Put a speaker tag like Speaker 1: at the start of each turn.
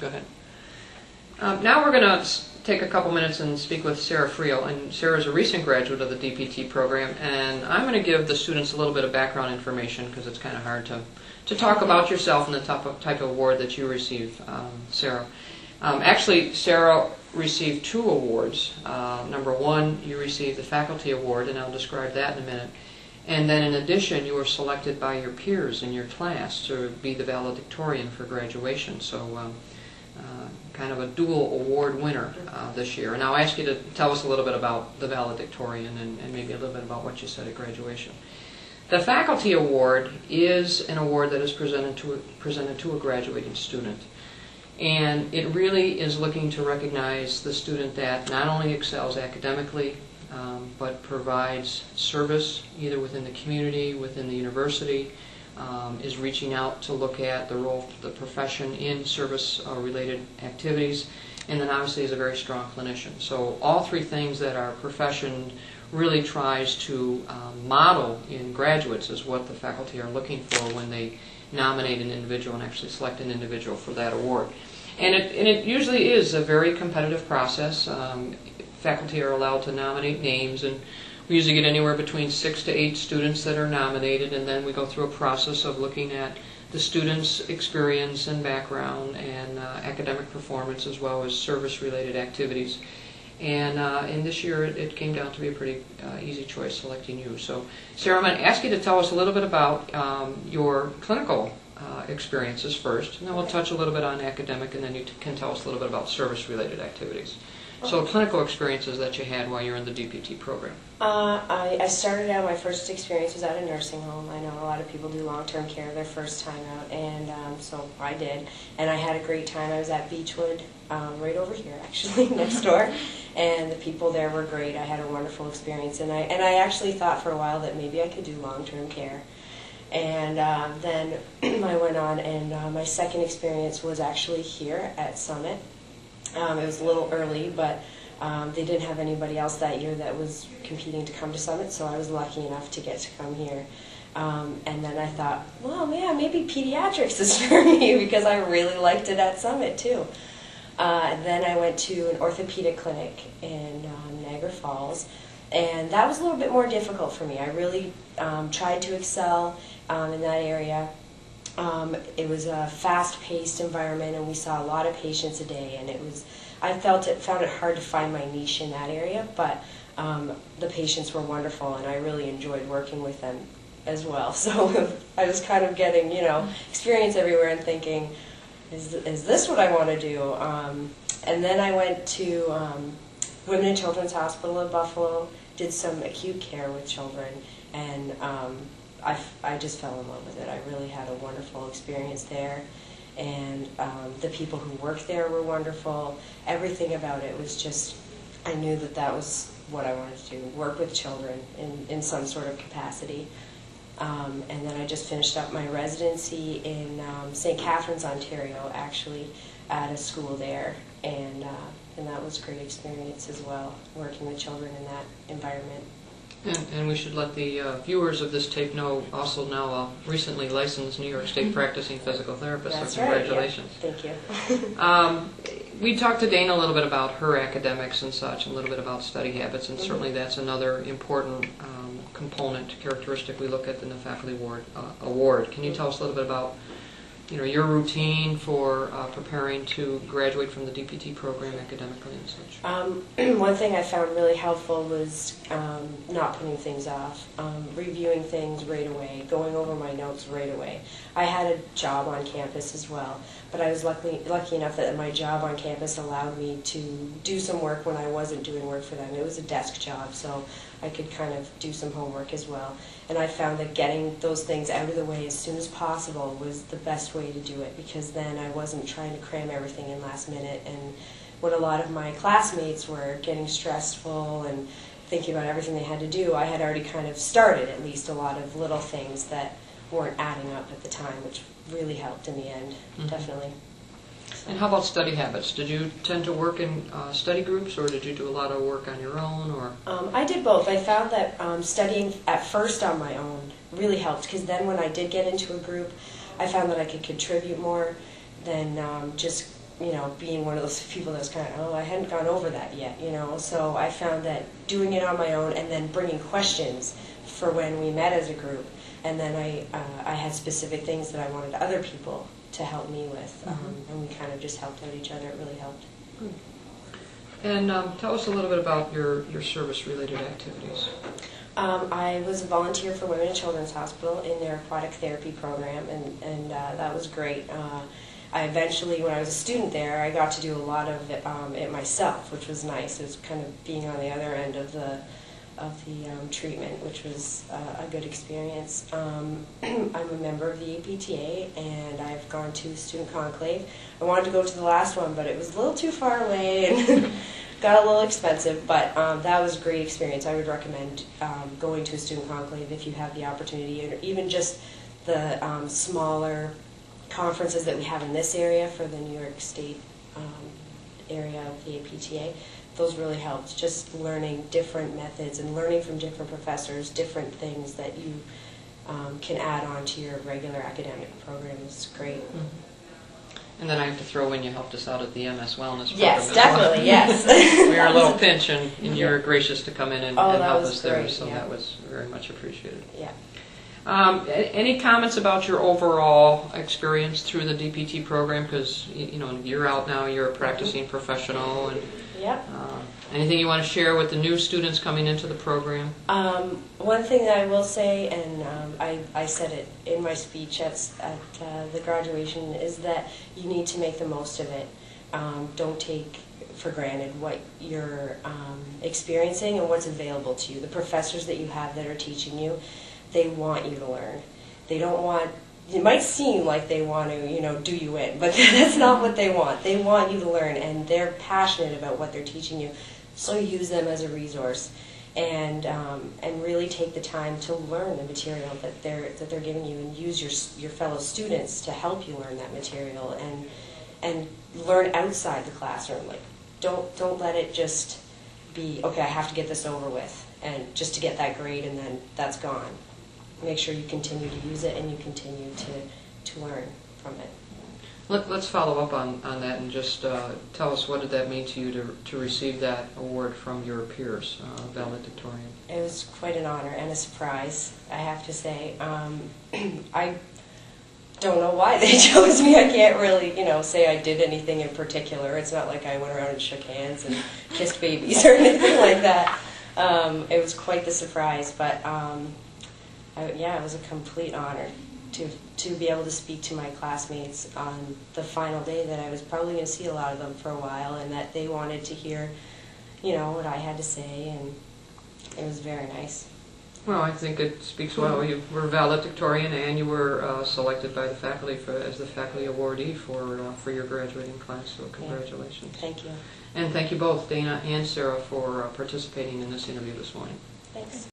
Speaker 1: Go ahead. Now we're going to take a couple minutes and speak with Sarah Friel. And Sarah is a recent graduate of the DPT program, and I'm going to give the students a little bit of background information because it's kind of hard to talk about yourself and the type of award that you received, Sarah. Actually, Sarah received 2 awards. Number 1, you received the Faculty Award, and I'll describe that in a minute. And then in addition, you were selected by your peers in your class to be the valedictorian for graduation. So kind of a dual award winner this year. And I'll ask you to tell us a little bit about the valedictorian and maybe a little bit about what you said at graduation. The Faculty Award is an award that is presented to a graduating student. And it really is looking to recognize the student that not only excels academically, but provides service either within the community, within the university, is reaching out to look at the role of the profession in service-related activities, and then obviously is a very strong clinician. So all 3 things that our profession really tries to model in graduates is what the faculty are looking for when they nominate an individual and actually select an individual for that award. And it usually is a very competitive process. Faculty are allowed to nominate names, and we usually get anywhere between 6 to 8 students that are nominated, and then we go through a process of looking at the student's experience and background and academic performance as well as service-related activities. And in this year it came down to be a pretty easy choice selecting you. So Sarah, I'm going to ask you to tell us a little bit about your clinical experiences first, and then we'll touch a little bit on academic, and then you can tell us a little bit about service-related activities. So clinical experiences that you had while you were in the DPT program.
Speaker 2: I started out, my first experience was at a nursing home. I know a lot of people do long-term care their first time out, and so I did. And I had a great time. I was at Beechwood, right over here actually, next door. And the people there were great. I had a wonderful experience. And I actually thought for a while that maybe I could do long-term care. And then I went on, and my second experience was actually here at Summit. It was a little early, but they didn't have anybody else that year that was competing to come to Summit, so I was lucky enough to get to come here. And then I thought, well, yeah, maybe pediatrics is for me because I really liked it at Summit too. Then I went to an orthopedic clinic in Niagara Falls, and that was a little bit more difficult for me. I really tried to excel in that area. It was a fast-paced environment, and we saw a lot of patients a day, and I found it hard to find my niche in that area, but the patients were wonderful, and I really enjoyed working with them as well. So I was kind of getting, experience everywhere and thinking, is this what I want to do? And then I went to Women and Children's Hospital in Buffalo, did some acute care with children, and I just fell in love with it. I really had a wonderful experience there, and the people who worked there were wonderful. Everything about it was just, I knew that was what I wanted to do, work with children in some sort of capacity. And then I just finished up my residency in St. Catharines, Ontario, actually, at a school there, and that was a great experience as well, working with children in that environment.
Speaker 1: And we should let the viewers of this tape know also now a recently licensed New York State practicing physical therapist.
Speaker 2: That's
Speaker 1: so congratulations.
Speaker 2: Right, yeah. Thank you.
Speaker 1: We talked to Dana a little bit about her academics and such, and a little bit about study habits, and certainly that's another important component, characteristic we look at in the faculty award. Can you tell us a little bit about your routine for preparing to graduate from the DPT program academically and such?
Speaker 2: One thing I found really helpful was not putting things off, reviewing things right away, going over my notes right away. I had a job on campus as well, but I was lucky enough that my job on campus allowed me to do some work when I wasn't doing work for them. It was a desk job, so I could kind of do some homework as well. And I found that getting those things out of the way as soon as possible was the best way to do it, because then I wasn't trying to cram everything in last minute. And when a lot of my classmates were getting stressful and thinking about everything they had to do, I had already kind of started at least a lot of little things that weren't adding up at the time, which really helped in the end, definitely.
Speaker 1: And how about study habits? Did you tend to work in study groups, or did you do a lot of work on your own? Or
Speaker 2: I did both. I found that studying at first on my own really helped, because then when I did get into a group, I found that I could contribute more than just being one of those people that's kind of, oh, I hadn't gone over that yet, So I found that doing it on my own and then bringing questions for when we met as a group, and then I had specific things that I wanted other people to help me with, and we kind of just helped out each other. It really helped.
Speaker 1: Good. And tell us a little bit about your service-related activities.
Speaker 2: I was a volunteer for Women and Children's Hospital in their aquatic therapy program, and that was great. I eventually, when I was a student there, I got to do a lot of it myself, which was nice. It was kind of being on the other end of the treatment, which was a good experience. I'm a member of the APTA, and I've gone to Student Conclave. I wanted to go to the last one, but it was a little too far away and got a little expensive, but that was a great experience. I would recommend going to a Student Conclave if you have the opportunity, or even just the smaller conferences that we have in this area for the New York State area of the APTA. Those really helped, just learning different methods and learning from different professors, different things that you can add on to your regular academic program is great.
Speaker 1: And then I have to throw in, you helped us out at the MS Wellness program.
Speaker 2: Yes, definitely, yes.
Speaker 1: We were a little pinch, and you were gracious to come in and help us there, so that was very much appreciated.
Speaker 2: Yeah.
Speaker 1: Any comments about your overall experience through the DPT program? Because you're out now, you're a practicing professional, and
Speaker 2: yep.
Speaker 1: Anything you want to share with the new students coming into the program?
Speaker 2: One thing that I will say, and I said it in my speech at the graduation, is that you need to make the most of it. Don't take for granted what you're experiencing and what's available to you. The professors that you have that are teaching you, they want you to learn. They don't want, it might seem like they want to, do you in, but that's not what they want. They want you to learn, and they're passionate about what they're teaching you. So use them as a resource, and really take the time to learn the material that they're giving you, and use your fellow students to help you learn that material, and learn outside the classroom. Like, don't let it just be, okay, I have to get this over with, and just to get that grade, and then that's gone. Make sure you continue to use it, and you continue to learn from it.
Speaker 1: Let's follow up on that, and just tell us, what did that mean to you to receive that award from your peers, valedictorian?
Speaker 2: It was quite an honor and a surprise, I have to say. I don't know why they chose me. I can't really, say I did anything in particular. It's not like I went around and shook hands and kissed babies or anything like that. It was quite the surprise, but yeah, it was a complete honor to be able to speak to my classmates on the final day that I was probably going to see a lot of them for a while, and that they wanted to hear, what I had to say, and it was very nice.
Speaker 1: Well, I think it speaks well. You were valedictorian, and you were selected by the faculty as the faculty awardee for your graduating class, so congratulations.
Speaker 2: Yeah. Thank you.
Speaker 1: And thank you both, Dana and Sarah, for participating in this interview this morning.
Speaker 2: Thanks.